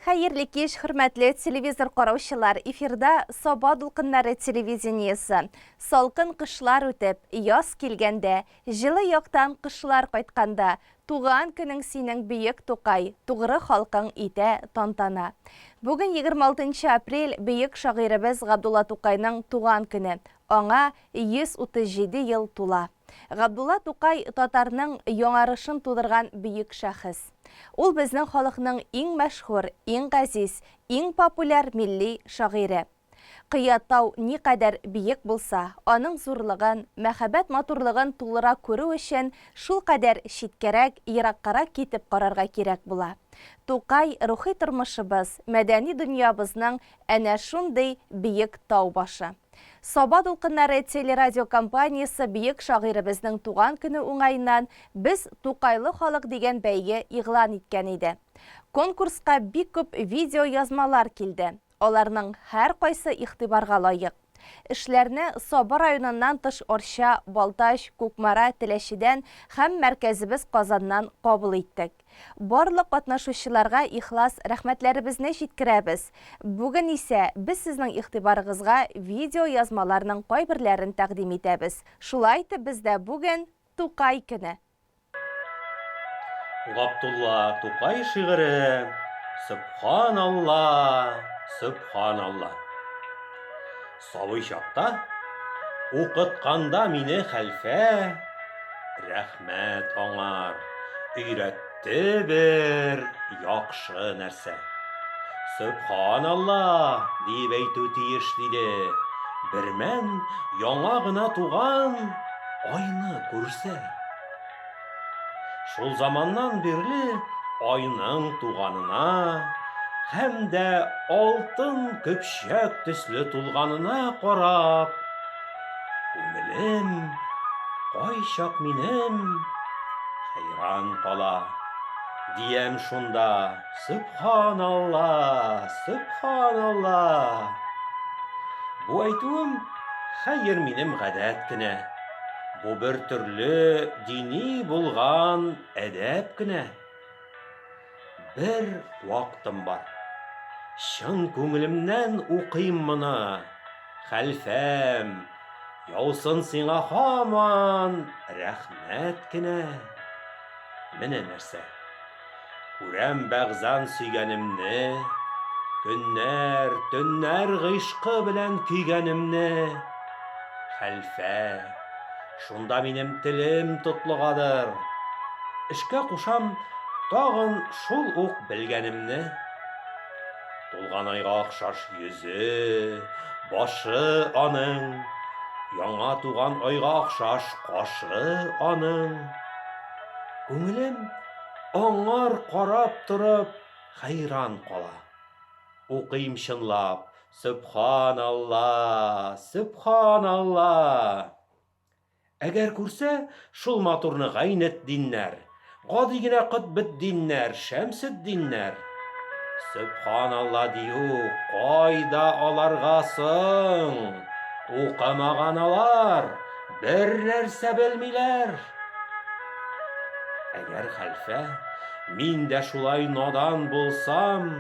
Хәерле кич, хөрмәтле телевизор караучылар. Эфирда Саба дулкыннары телевидениесе. Салкын кышлар үтеп, яз килгәндә, җылы яктан кышлар кайтканда, туган көнең синең бөек Тукай, тугры халкың итә тантана. Бүген 26 апрель бөек шагыйребез Габдулла Тукайның туган көне. Аңа 137 ел тула. Габдулла Тукай татарның яңарышын тудырган бөек шәхес. Ул безнең халыкның иң мәшһүр, иң газиз, иң популяр милли шагыйре. Кыятау никадәр биек булса, аның зурлыгын, мәхәббәт матурлыгын тулыра күрү өчен шул кадәр читкәрәк, ераккарак китеп карарга кирәк була. Тукай рухи тормышыбыз, мәдәни дөньябызның әнә шундый биек тау башы. Саба дулкыннары телерадио компаниясы биек шагыйребезнең туган көне уңайыннан без Тукайлы халык дигән бәйге игълан иткән иде. Конкурска бик күп видео язмалар килде. Аларның һәр кайсы игътибарга лаек. Эшләрне Саба районыннан тыш Орча, Балтач, Кукмара, Теләчедән һәм мәркәзебез Казаннан кабул иттек. Барлык катнашучыларга ихлас рәхмәтләребезне җиткерәбез. Бүген исә без сезнең игътибарыгызга видео язмаларның кайберләрен тәкъдим итәбез. Шулай итеп бездә бүген Тукай көне. Габдулла Тукай шигыре. Субханалла, Субханалла. Сабый чакта укытканда мине хәлфә, рәхмәт аңар, өйрәтте бер яхшы нәрсә. Субханалла дип әйтү тиеш диде. Бермән яңа гына туган айны күрсә. Шул заманнан бирле айның туганына һәм дә алтын көпчәк төсле тулганына карап, күңелем кайчак минем хәйран кала. Диям шунда: Субханалла, Субханалла. Бу әйтүем хәер минем гадәт кенә. Бу бер төрле дини булган әдәп кенә. Бер вакытым бар. Чын күңелемнән укыйм моны. Хәлфәм, яусын сиңа һаман рәхмәт кенә. Менә нәрсә. Күрәм бәгъзән сөйгәнемне, көннәр, төннәр гыйшкы белән көйгәнемне. Хәлфә, шунда минем телем тотлыгадыр. Эшкә кушам тагын шул ук белгәнемне. Тулган айга охшаш йөзе, башы аның, яңа туган айга охшаш кашы аның. Күңелем аңар карап торып хәйран кала. Укыйм чынлап: Субханалла, Субханалла. Әгәр күрсә шул матурны Гайнетдиннәр, гади генә Котбетдиннәр, Шәмсетдиннәр, Субханалла дию кайда аларга соң? Укымаган алар, бер нәрсә белмиләр. Әгәр хәлфә, мин дә шулай надан булсам,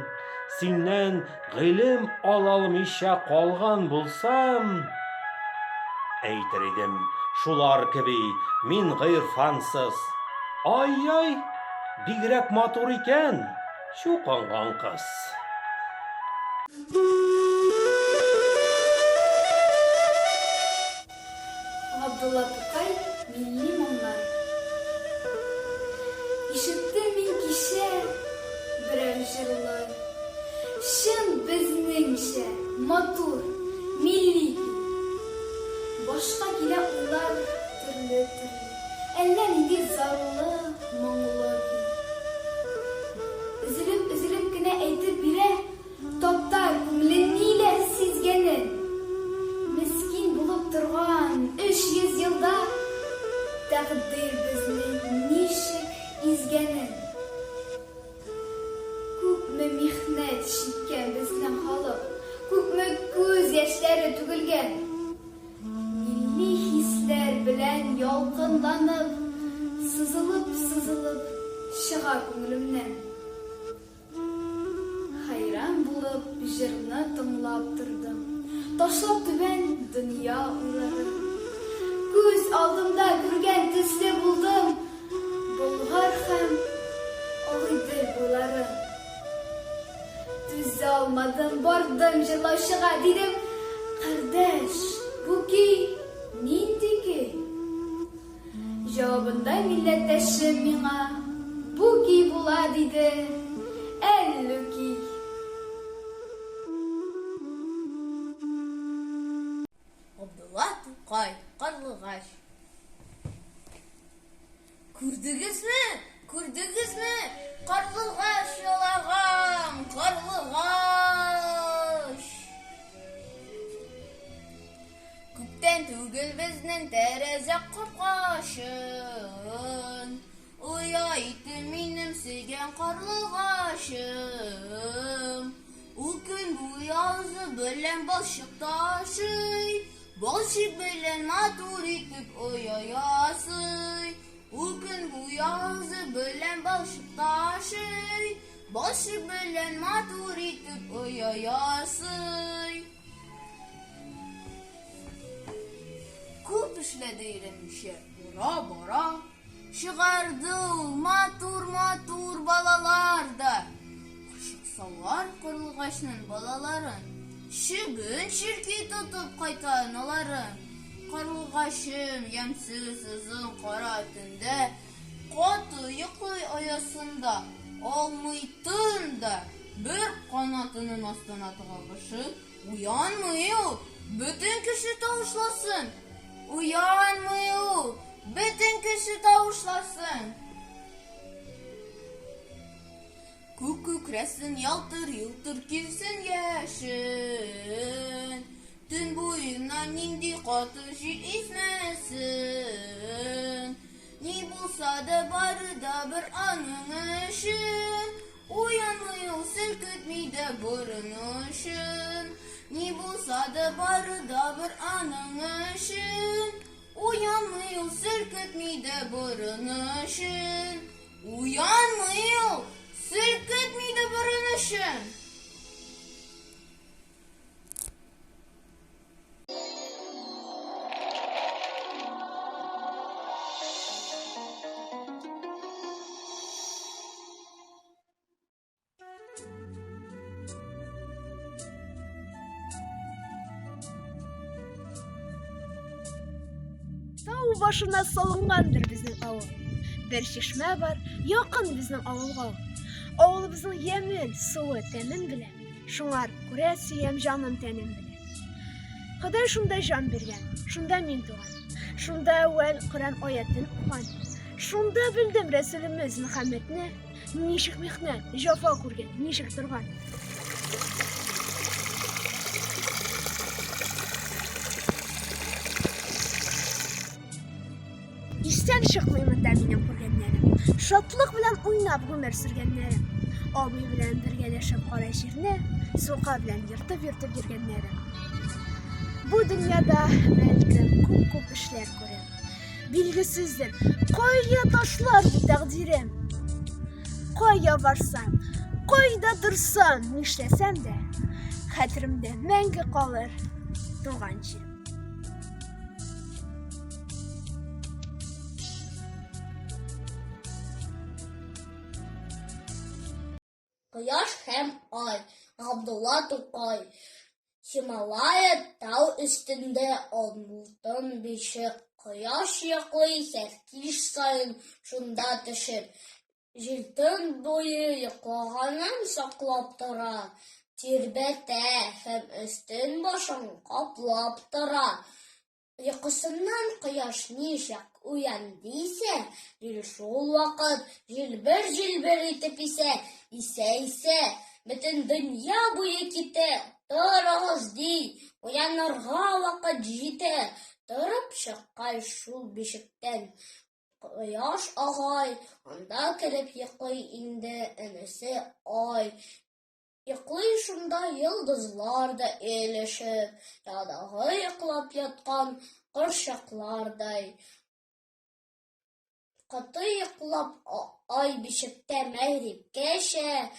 синнән гыйлем ала алмыйча калган булсам, әйтер идем, шулар кеби мин гыйрфансыз. Ай-ай, бигрәк матур икән, чуканган кыз. Габдулла Тукай милли моңнар. Ишеттем мин кичә берәр җырлы. Чын безнеңчә матур, милли. Башка килә уйлар төрле-төрле. Әллә нинди зарлы, моңлы. Üzülüp генә әйтеп бирә, таптар күңелен ниләр сизгәнен. Мискин булып торган 300 елда тәкъдир безне ничек изгәнен. Күпме михнәт чиккән безнең халык, күпме күз яшьләре түгелгән. Милли хисләр белән ялкынланып, сызылып чыга күңелемнән. Хәйр Жырны тыңлап тордым. Ташлап түбән дөнья уйларын. Күз алдымда күргән төсле булдым. Болгар һәм Агыйдел буйларын. Түзә алмадым, бардым җырлаушыга, дидем: "Кардәш, бу көй нинди көй?" Җавабында милләттәшем миңа: "Бу көй була", диде. Әллүки. Абдулла Тукай, Карлыгач. Күрдегезме? Күрдегезме? Карлыгач ялаган, Карлыгач. Күптән түгел безнең тәрәзә капкачын. Уя итте минем сөйгән Карлыгачым. Ул көн буе ağzы белән балчык ташый. Балчык белән матур итеп оя ясый. Ул көн буе ağzы белән балчык ташый. Балчык белән матур итеп оя ясый. Күп эшләде өйрәнүче, бара-бара. Чыгарды ул матур балалар да. Кашыксалар Карлыгачның балаларын. Чебен чирки тотып кайта аналарын. Карлыгачым ямсыз озын кара төндә, каты йоклый аясында, алмый тында. Бер канатының астына тыгылышып, уянмый ул, бөтен кеше тавышласын. Уянмый ул, бөтен кеше тавышласын. Күк күкрәсен ялтыр-йылтыр килсен яшен. Төн буена нинди каты җил исмәсен. Ни булса да бары да бер аның өчен. Уянмый ул, селкетми дә борын өчен. Ни булса да бары да бер аның өчен. Уянмый ул, селкетми дә борын өчен. Уянмый ул, селкетми дә борын өчен. Тау башына салынгандыр безнең авыл. Бер чишмә бар, якын безнең авылга. Авылыбызның ямен, суы, тәмен белән. Шуңар күрә сөям җаным тәнем белән. Ходай шунда җан биргән, шунда мин туган. Шунда әүвәл Коръән аятын укыган. Шунда белдем Рәсүлебез Мөхәммәдне, ничек михнәт, җафа күргән, ничек торган. Истән чыкмый монда минем күргәннәрем. Шатлык белән уйнап гомер сөргәннәрем. Абый белән бергәләшеп кара җирне, сука белән йөртеп йөргәннәрем. Бу дөньяда бәлкем күп эшләр күрәм. Билгесездер, кая ташлар бу тәкъдирем. Кая барсам, кайда торсам, нишләсәм дә, хәтеремдә мәңге калыр туган җирем. Кояш һәм ай, Габдулла Тукай. Хималая тау өстендә алтын бишек. Кояш яклый сәркиш саен шунда төшеп. Җилтен буе йоклаганын саклап тора. Тирбәтә һәм өстен башын каплап тора. Йокысыннан кояш ничек уянды исә, җил шул вакыт җилбер итеп исә, бөтен дөнья буе китә. Торыгыз ди, уянырга вакыт җитә. Торып чыккан шул бишектән кояш агай, анда кереп йоклый инде энесе ай. Йоклый шунда йолдызлар да эйлешеп, ядагы йоклап яткан корчаклардай. Каты йоклап ай бишектә мәгрибкәчә,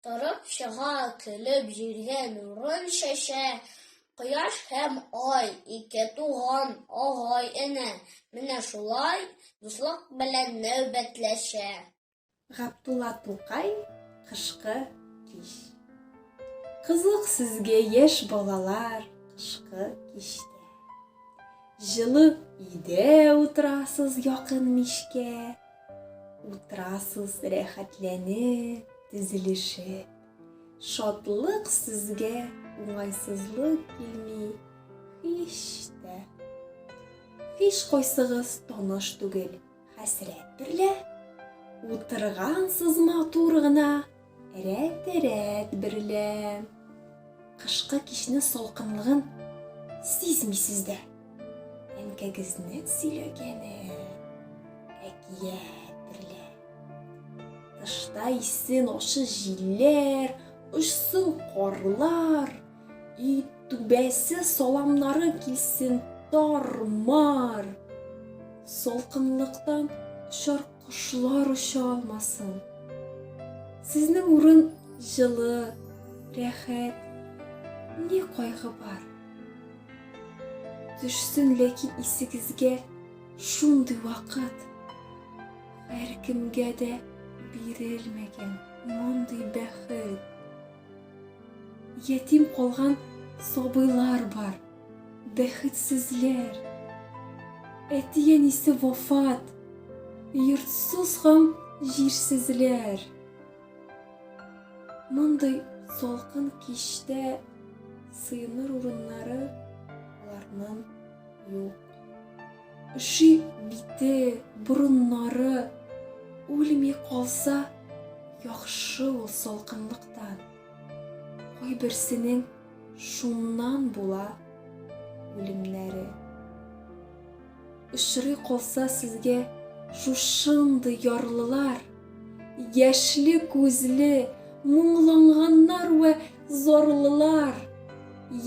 Торып чыга көлеп җиргә нурын шәшә. Кояш һәм ай, ике туган агай-эне. Менә шулай дуслык белән нәүбәтләшә. Габдулла Тукай, кышкы кич. Кызык сезгә яшь балалар, кышкы кичтә. Жылы өйдә утырасыз якын мичкә. Утырасыз рәхәтләнеп, тезелешеп. Шатлык сезгә уңайсызлык килми һич тә. Һич кайсыгыз таныш түгел, хәсрәт берлә. Утыргансыз матур гына, рәт берлә. Кышкы кичне салкынлыгын сизмисез дә. Әнкәгезне сөйләгәне әкият берлә. Тышта исен ашы җилләр, очсын карлар, үй түбәсе саламнары килсен тармар. Салкынлыктан очар кошлар оча алмасын. Сезнең урын җылы, рәхәт, ни кайгы бар. Төшсен ләкин исегезгә шундый вакыт. Һәркемгә дә бирелмәгән мондый бәхет. Ятим калган сабыйлар бар, бәхетсезләр. Әти-әнисе вафат, йортсыз һәм җирсезләр. Мондый салкын кичтә сыеныр урыннары аларның юк. Иши бите, бурыннары үлми калса, яхшы ул салкынлыктан. Кайберсенең шуннан була үлемнәре. Ишри калса сезгә шушындый ярлылар, яшьле күзле, моңланганнар вә зарлылар,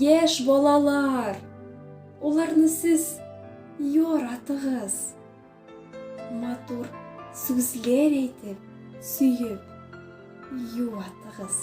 яшь балалар. Уларны сез яратыгыз. Матур сүзләр әйтеп, сөеп, юатыгыз.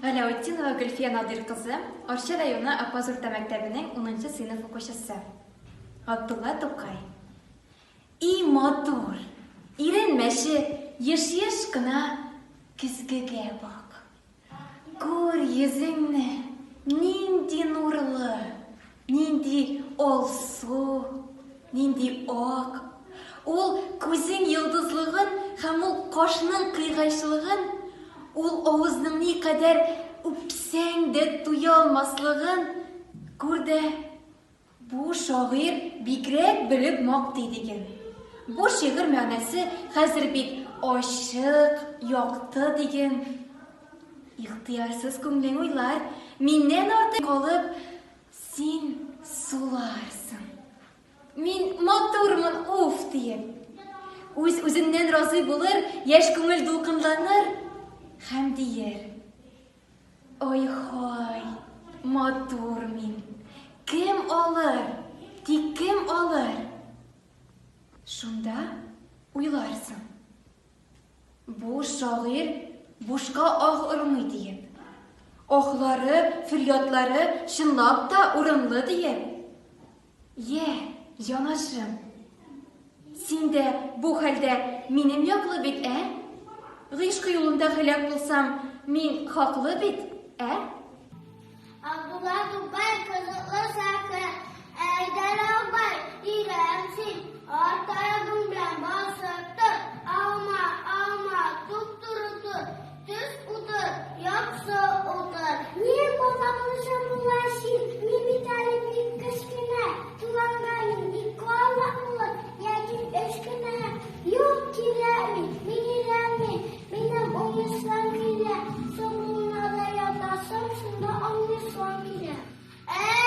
Галәветдинова Гөлфия Надир кызы Арча районы Апаз урта мәктәбенең 10-нчы сыйныф укучысы. Габдулла Тукай. и матур. Иренмәше еш-еш кына көзгегә бак. Күр йөзеңне, нинди нурлы, нинди алсу, нинди ак. Ул күзең йылдызлыгын һәм ул кашның кыйгайшылыгын, ул авызның ни кадәр үпсәң дә туя алмаслыгын күрде. Бу шагыйрь бигрәк белеп мактый диген. Бу шигырь мәгънәсе хәзер бик ачык, якты диген. Ихтыярсыз күңлең уйлар, миннән артык калып, син суларсың. Мин матурмын, уф, дием. Үз-үзеннән разый булыр, яшь күңел дулкынланыр һәм дияр. Ой-һай, матур мин. Кем алыр? Тик кем алыр? Шунда уйларсың. Бу шагыйрь бушка ах ырмый диеп. Ахлары, фирятлары чынлап та урынлы диеп. Җанашым, син дә бу хәлдә минем яклы бит, Гыйшкы юлында һәлак булсам, мин хаклы бит, Абдулла Тукай кызыклы сакы, Әйдәр абай, ирәмсин, артаягың белән басып тор, алма, туп-туры, төз утыр, яҡшы утыр. Ни булмаҡлышы була син, ни бит әле бик кескенә, туғанға мин ике аяҡ булыр, йәки өс кенә. Юҡ киләме, мин ирәнме, минем уңышлар килә, соңына да ятасым, шунда уңышлар килә.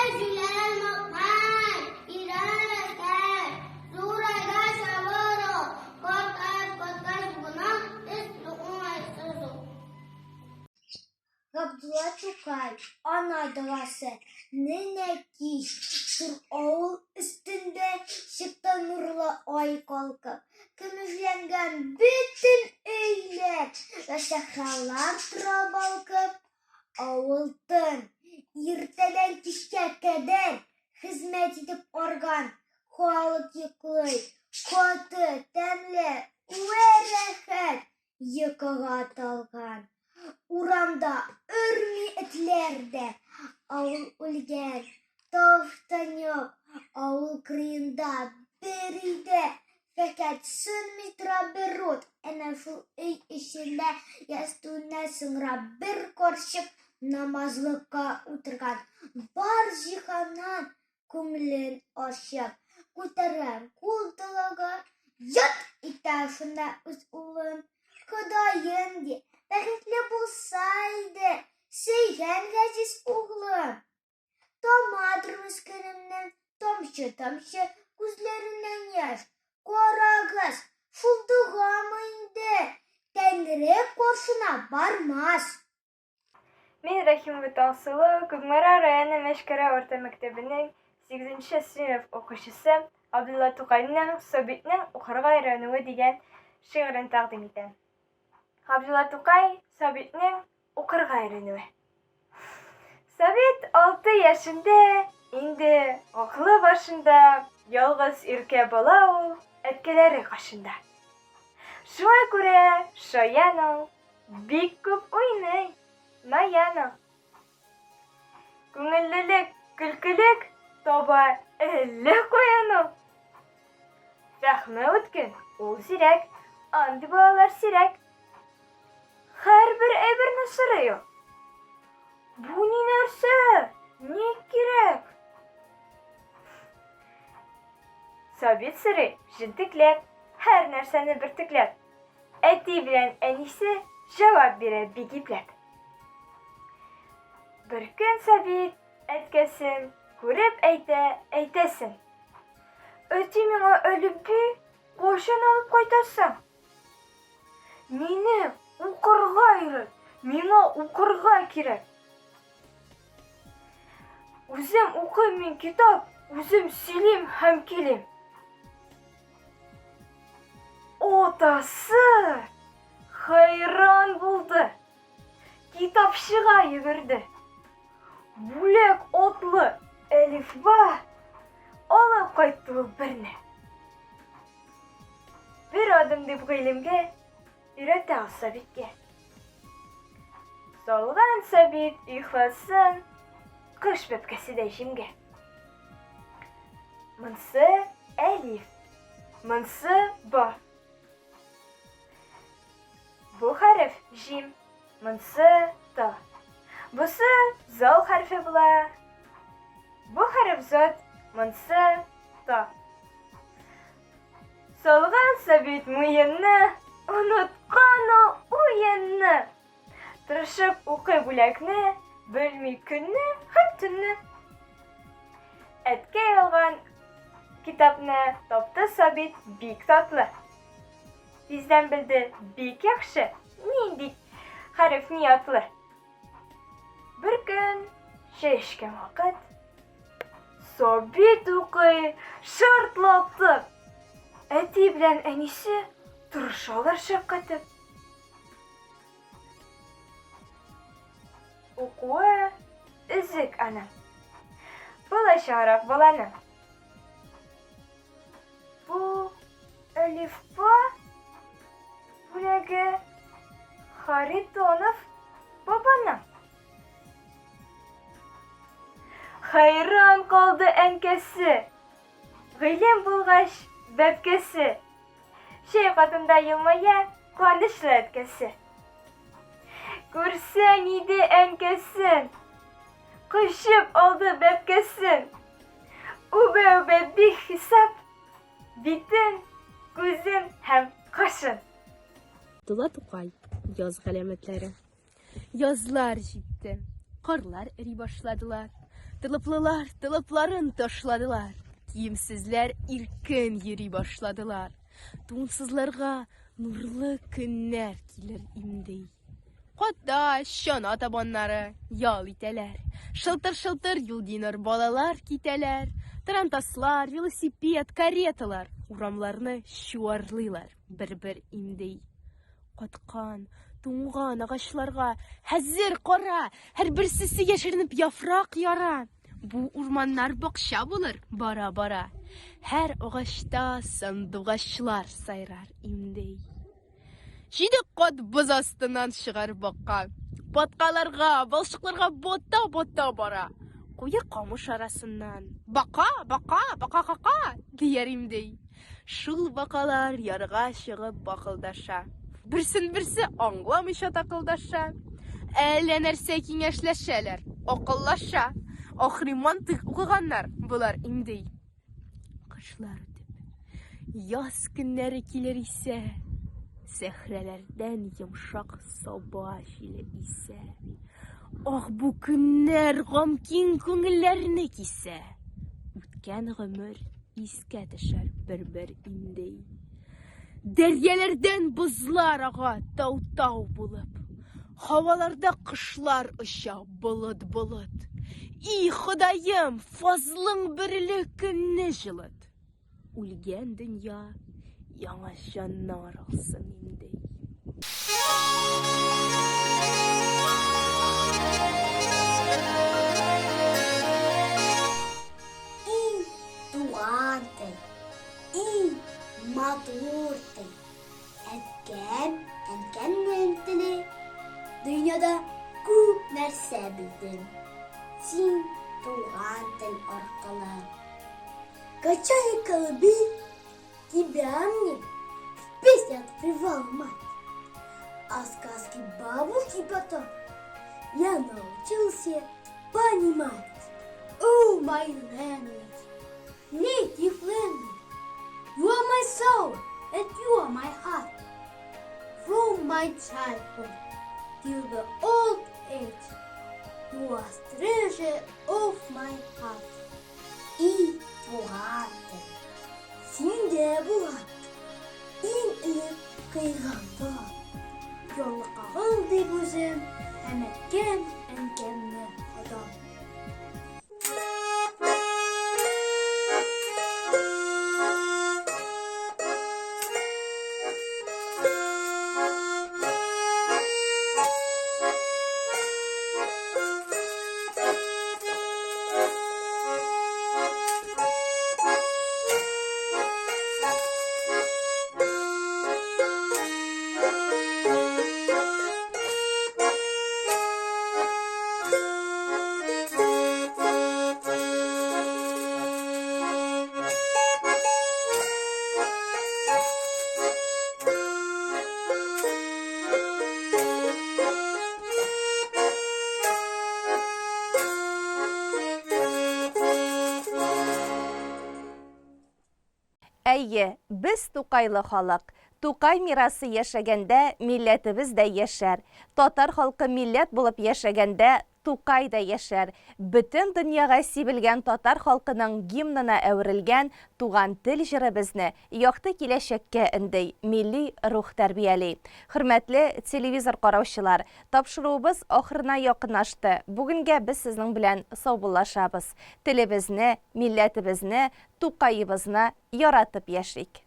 Җүләл Маҡмай, ирәнмәҫтәр, зурайға сабыр ул, ҡартайып бынан өҫтө уңайсыз ул. Габдулла Тукай, ана даласы, ненә кис, шул ауыл өҫтөндә чыкты нурлы ай ҡалҡып, көмөшләнгән бөтөн өйләр, ғәшәхәләр тора балҡып, ауыл тын. Иртәдән кичкә кадәр хезмәт итеп арган, халык йоҡлай, ҡаты, тәмле, рәхәт йоҡоға талған. Урамда өрми этләр дә, ауыл үлгән, тауштан юҡ, ауыл кырыйында бер өйдә фәҡәт сынмый тора бер ут, әнә шул өй эсендә ястүенә сыңрап бер ҡарсыҡ намазлыҡҡа ултырған. Бар җиһаннан күңелен асып, күтәргән ҡултылығы, ят итә шунда үҙ улын. Хоҙайым ди, бәхетле булса иде, сөйгән ғәзиз углым. Тамадыр мескенемнең тамчы күҙләренән йәш. Ҡарағыҙ, шул доғамы инде, Тәңре ҡаршына бармас. Мин Рәхимова Таңсылу, Күкмара районы Мәшкәрә орта мәктәбенең 8-нче сыйныф укучысы Абдулла Тукайның Сабитның укырга өйрәнүе дигән шигырен тәкъдим итәм. Абдулла Тукай Сабитның укырга өйрәнүе. Сабит 6 яшендә, инде акылы башында, ялгыз иркә бала ул, әткәләре кашында. Шуңа күрә шаяның бик күп уйный. Маяның. Күңеллелек, көлкелек таба әллә ҡуяның. Фәһме үткен, ул сирәк, андый балалар сирәк. Һәр бер әйберне сорый ул. Бу ни нәрсә? Ни кирәк? Сабит сорый, җентекләп, һәр нәрсәне бөртекләп. Әти белән әнисе җавап бирә бик ипләп. Бер көн Сабит әткәсен күреп әйтәсен. Әти миңа әле бик кашан алып кайтасың? Мине укырга өйрәт, миңа укырга кирәк. Үзем укыйм мин китап, үзем сөйлим һәм килим. Атасы хайран булды. Китапчыга йөгөрдө. Бүләк атлы әлифба алып кайтты ул берне. bir adım dip gıylimge, üret al Sabitge. Solgan Sabit uyxlasın, kış böpkesi de jimge. Mınsı Elif, mınsı ba. Bu harf jim, mınsı ta. Busı zol harfi bula. Bu harf zot, mınsı ta. Solgan Sabit mıyını, unutkan o uyını. Tırışıp okuy bulakны, bölmey künni, hep tünni. Etke yalgan kitapны toptu Sabit bik tatlı. Bizden bildi bik yakşı, nindik harf niyatlı. Bir gün şeşken vakit Sabit okuy şartlattı. Eti bilen enisi tırışalar şapkatı. Okuğa üzük ana. Bula şarap balana. Bu Elifba Bulagi Haritonov babana. Hayran kaldı enkesi. Gıylem bulgaç bepkesi. Şey kadında yılmaya kandışlı etkesi. Görsen idi enkesin. Kışıp oldu bepkesin. Ube bir hesap. Bitin gözün hem kaşın. Abdullah Tokay yaz galametleri. Yazlar җитте. Karlar eri başladılar. Tılıplılar tılıpların taşladılar. Kiyimsizler irkin yeri başladılar. Tuğunsuzlarga nurlu günler gelir imdi. Hatta şana tabanları yal iteler. Şıltır şıltır yıldinir balalar kiteler. Tarantaslar, velosiped, karetalar uramlarını şuarlıylar bir imdi. Katkan, tuğan ağaçlarga hazır kora, her birsisi yeşerinip yaprak yara. Bu urmanlar bakşa bulur bara bara. Her ağaçta sandıgaçlar sayrar imdi. Şidik kod buz astından çıgar bakka. Patkalarga, balşıklarga botta bara. Koyu kamış arasından baka kaka diyerimdi. Şul bakalar yarıga çıgıp bakıldaşa. Birsi anlamışa takıldaşa. Eğlenirse kengeşleşeler, akıllaşa. Ahri mantık okuganlar bular imdi. Kışlar ötüp, yaz günleri kiler ise, sehrelerden yumuşak sabah ile ise. Ah bu günler gamkin köngüllerine kise. Ütken ömür iske düşer bir imdi. Deryelerden buzlar ağa tau bulup. Havalarda kışlar ışa bulut. İyi Xudayım fazlın birli günne jılıt. Ulgen dünya yana jannar alsın imdi. İyi duandır, iyi madurdur. Etken mentili. Dünyada көп нәрсе білдім. Сен туған тіл арқылы. Качай колыбель, тебя мне в песне отпевала мать. А сказки бабушки потом я научился понимать. Oh, my language, native language. You are my soul and you are my heart. From my childhood till the old age, you are treasure of my heart. İyi tuğattır, sende bulat, en ılık kıyganda. Yolu kağıldı buzum, hem etken enkemli adam. Әйе, без Тукайлы халык. Тукай мирасы яшәгәндә милләтебез дә яшәр. Татар халкы милләт булып яшәгәндә Тукай да яшәр. Бөтен дөньяга сибелгән татар халкының гимнына әверелгән туган тел җырыбызны якты киләчәккә өндей, милли рух тәрбияли. Хөрмәтле телевизор караучылар, тапшыруыбыз ахырына якынлашты. Бүгенгә без сезнең белән саубуллашабыз. Телебезне, милләтебезне, Тукайыбызны яратып яшик.